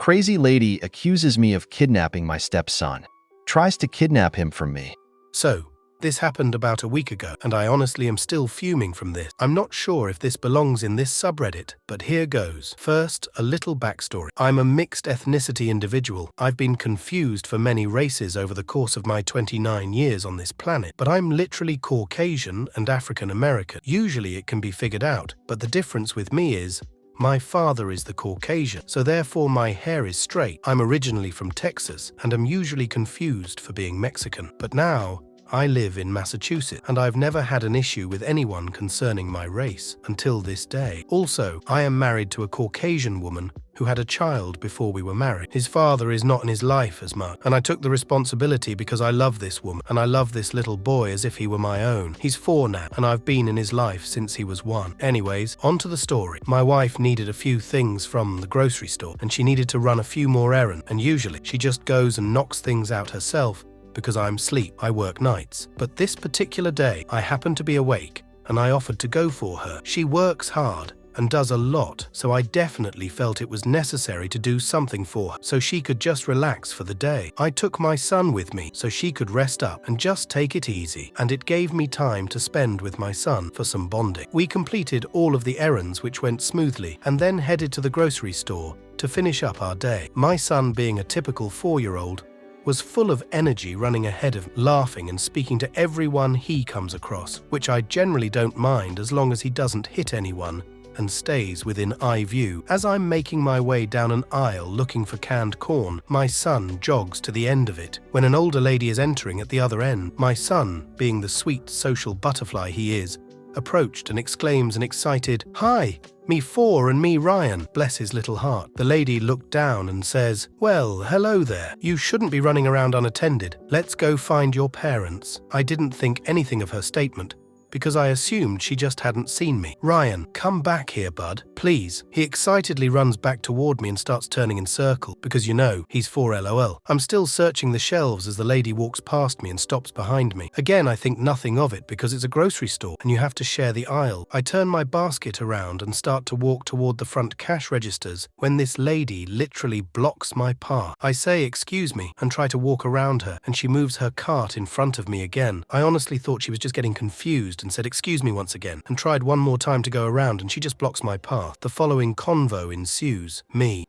Crazy lady accuses me of kidnapping my stepson. Tries to kidnap him from me. So, this happened about a week ago, and I honestly am still fuming from this. I'm not sure if this belongs in this subreddit, but here goes. First, a little backstory. I'm a mixed ethnicity individual. I've been confused for many races over the course of my 29 years on this planet, but I'm literally Caucasian and African American. Usually it can be figured out, but the difference with me is my father is the Caucasian, so therefore my hair is straight. I'm originally from Texas, and am usually confused for being Mexican. But now, I live in Massachusetts, and I've never had an issue with anyone concerning my race, until this day. Also, I am married to a Caucasian woman who had a child before we were married. His father is not in his life as much, and I took the responsibility because I love this woman, and I love this little boy as if he were my own. He's 4 now, and I've been in his life since he was 1. Anyways, on to the story. My wife needed a few things from the grocery store, and she needed to run a few more errands, and usually she just goes and knocks things out herself because I'm asleep. I work nights. But this particular day, I happened to be awake, and I offered to go for her. She works hard and does a lot, so I definitely felt it was necessary to do something for her so she could just relax for the day. I took my son with me so she could rest up and just take it easy, and it gave me time to spend with my son for some bonding. We completed all of the errands, which went smoothly, and then headed to the grocery store to finish up our day. My son, being a typical 4-year-old, was full of energy, running ahead of me, laughing and speaking to everyone he comes across, which I generally don't mind as long as he doesn't hit anyone and stays within eye view. As I'm making my way down an aisle looking for canned corn, my son jogs to the end of it. When an older lady is entering at the other end, my son, being the sweet social butterfly he is, approached and exclaims an excited, "Hi, me 4 and me Ryan." Bless his little heart. The lady looked down and says, "Well, hello there. You shouldn't be running around unattended. Let's go find your parents." I didn't think anything of her statement, because I assumed she just hadn't seen me. "Ryan, come back here, bud, please." He excitedly runs back toward me and starts turning in circle, because you know, he's 4 LOL. I'm still searching the shelves as the lady walks past me and stops behind me. Again, I think nothing of it because it's a grocery store and you have to share the aisle. I turn my basket around and start to walk toward the front cash registers when this lady literally blocks my path. I say, "Excuse me," and try to walk around her, and she moves her cart in front of me again. I honestly thought she was just getting confused and said "excuse me" once again, and tried one more time to go around, and she just blocks my path. The following convo ensues. Me,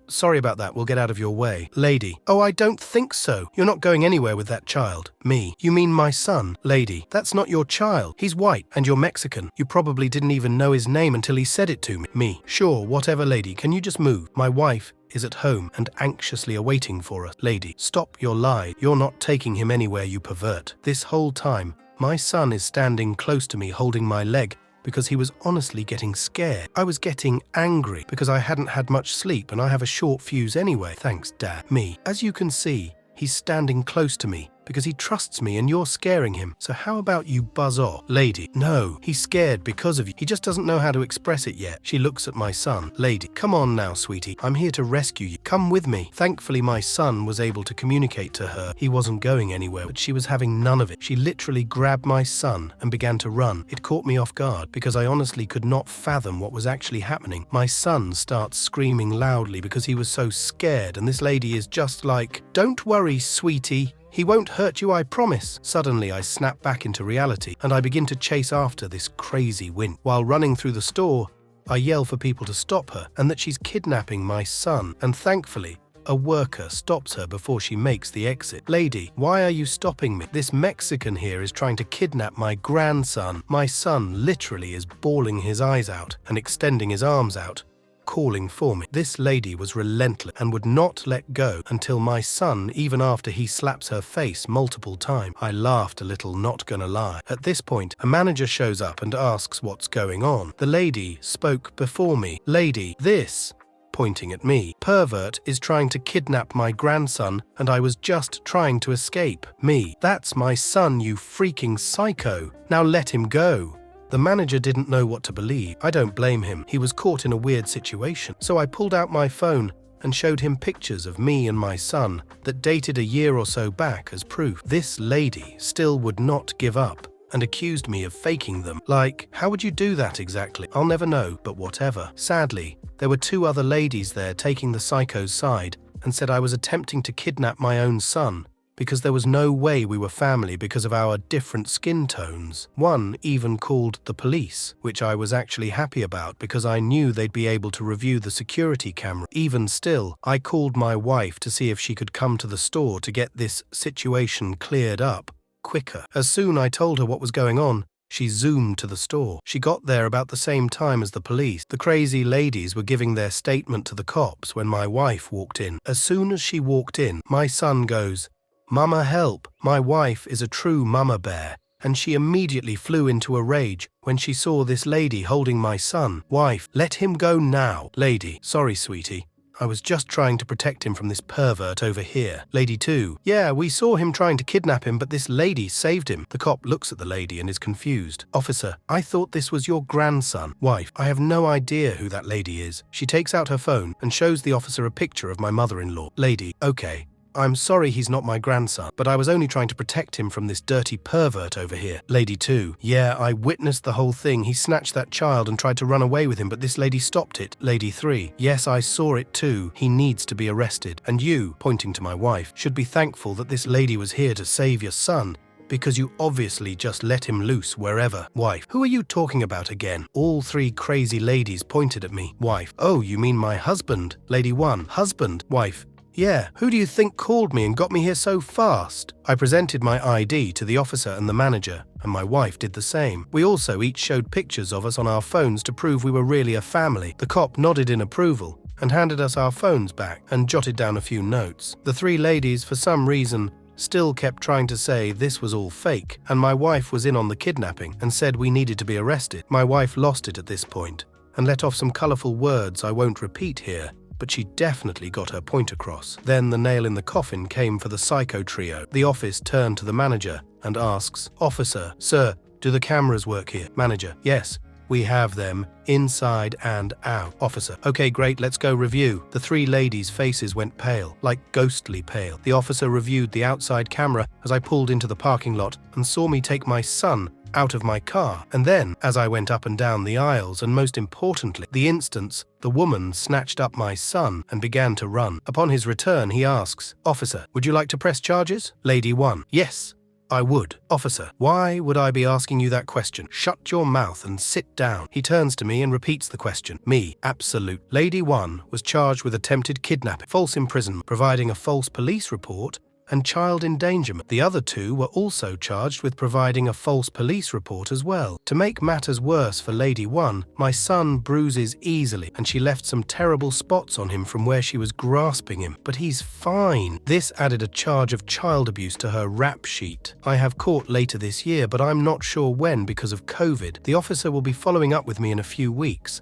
sorry about that, we'll get out of your way. Lady, "Oh, I don't think so. You're not going anywhere with that child." Me, "You mean my son?" Lady, "That's not your child. He's white, and you're Mexican. You probably didn't even know his name until he said it to me." Me, "Sure, whatever lady, can you just move? My wife is at home and anxiously awaiting for us." Lady, "Stop your lie. You're not taking him anywhere, you pervert." This whole time, my son is standing close to me holding my leg because he was honestly getting scared. I was getting angry because I hadn't had much sleep and I have a short fuse anyway. Thanks, Dad. Me, "As you can see, he's standing close to me because he trusts me and you're scaring him. So how about you buzz off?" Lady, "No, he's scared because of you. He just doesn't know how to express it yet." She looks at my son. Lady, "Come on now, sweetie. I'm here to rescue you. Come with me." Thankfully, my son was able to communicate to her he wasn't going anywhere, but she was having none of it. She literally grabbed my son and began to run. It caught me off guard because I honestly could not fathom what was actually happening. My son starts screaming loudly because he was so scared, and this lady is just like, "Don't worry, sweetie. He won't hurt you, I promise." Suddenly, I snap back into reality, and I begin to chase after this crazy wimp. While running through the store, I yell for people to stop her, and that she's kidnapping my son, and thankfully, a worker stops her before she makes the exit. "Lady, why are you stopping me? This Mexican here is trying to kidnap my grandson." My son literally is bawling his eyes out and extending his arms out, calling for me. This lady was relentless and would not let go until my son, even after he slaps her face multiple times. I laughed a little, not gonna lie. At this point, a manager shows up and asks what's going on. The lady spoke before me. "Lady, this," pointing at me, "pervert is trying to kidnap my grandson and I was just trying to escape." Me, "That's my son, you freaking psycho. Now let him go." The manager didn't know what to believe. I don't blame him. He was caught in a weird situation. So I pulled out my phone and showed him pictures of me and my son that dated a year or so back as proof. This lady still would not give up and accused me of faking them. Like, how would you do that exactly? I'll never know, but whatever. Sadly, there were 2 other ladies there taking the psycho's side and said I was attempting to kidnap my own son because there was no way we were family because of our different skin tones. One even called the police, which I was actually happy about because I knew they'd be able to review the security camera. Even still, I called my wife to see if she could come to the store to get this situation cleared up quicker. As soon I told her what was going on, she zoomed to the store. She got there about the same time as the police. The crazy ladies were giving their statement to the cops when my wife walked in. As soon as she walked in, my son goes, "Mama, help. My wife is a true mama bear." And she immediately flew into a rage when she saw this lady holding my son. Wife, let him go now. Lady, sorry, sweetie. I was just trying to protect him from this pervert over here. Lady 2, yeah, we saw him trying to kidnap him, but this lady saved him. The cop looks at the lady and is confused. Officer, I thought this was your grandson. Wife, I have no idea who that lady is. She takes out her phone and shows the officer a picture of my mother-in-law. Lady, okay. I'm sorry he's not my grandson, but I was only trying to protect him from this dirty pervert over here. Lady 2, yeah, I witnessed the whole thing. He snatched that child and tried to run away with him, but this lady stopped it. Lady 3, yes, I saw it too. He needs to be arrested. And you, pointing to my wife, should be thankful that this lady was here to save your son, because you obviously just let him loose wherever. Wife, who are you talking about again? All 3 crazy ladies pointed at me. Wife, oh, you mean my husband? Lady 1, husband. Wife, yeah, who do you think called me and got me here so fast? I presented my ID to the officer and the manager, and my wife did the same. We also each showed pictures of us on our phones to prove we were really a family. The cop nodded in approval and handed us our phones back and jotted down a few notes. The 3 ladies, for some reason, still kept trying to say this was all fake, and my wife was in on the kidnapping and said we needed to be arrested. My wife lost it at this point and let off some colourful words I won't repeat here, but she definitely got her point across. Then the nail in the coffin came for the psycho trio. The office turned to the manager and asks, Officer, sir, do the cameras work here? Manager, yes, we have them inside and out. Officer, okay, great, let's go review. The 3 ladies' faces went pale, like ghostly pale. The officer reviewed the outside camera as I pulled into the parking lot and saw me take my son out of my car. And then, as I went up and down the aisles, and most importantly, the instance, the woman snatched up my son and began to run. Upon his return, he asks, Officer, would you like to press charges? Lady 1, yes, I would. Officer, why would I be asking you that question? Shut your mouth and sit down. He turns to me and repeats the question. Me, absolute. Lady 1 was charged with attempted kidnapping, false imprisonment, providing a false police report, and child endangerment. The other 2 were also charged with providing a false police report as well. To make matters worse for Lady 1, my son bruises easily, and she left some terrible spots on him from where she was grasping him, but he's fine. This added a charge of child abuse to her rap sheet. I have court later this year, but I'm not sure when because of COVID. The officer will be following up with me in a few weeks,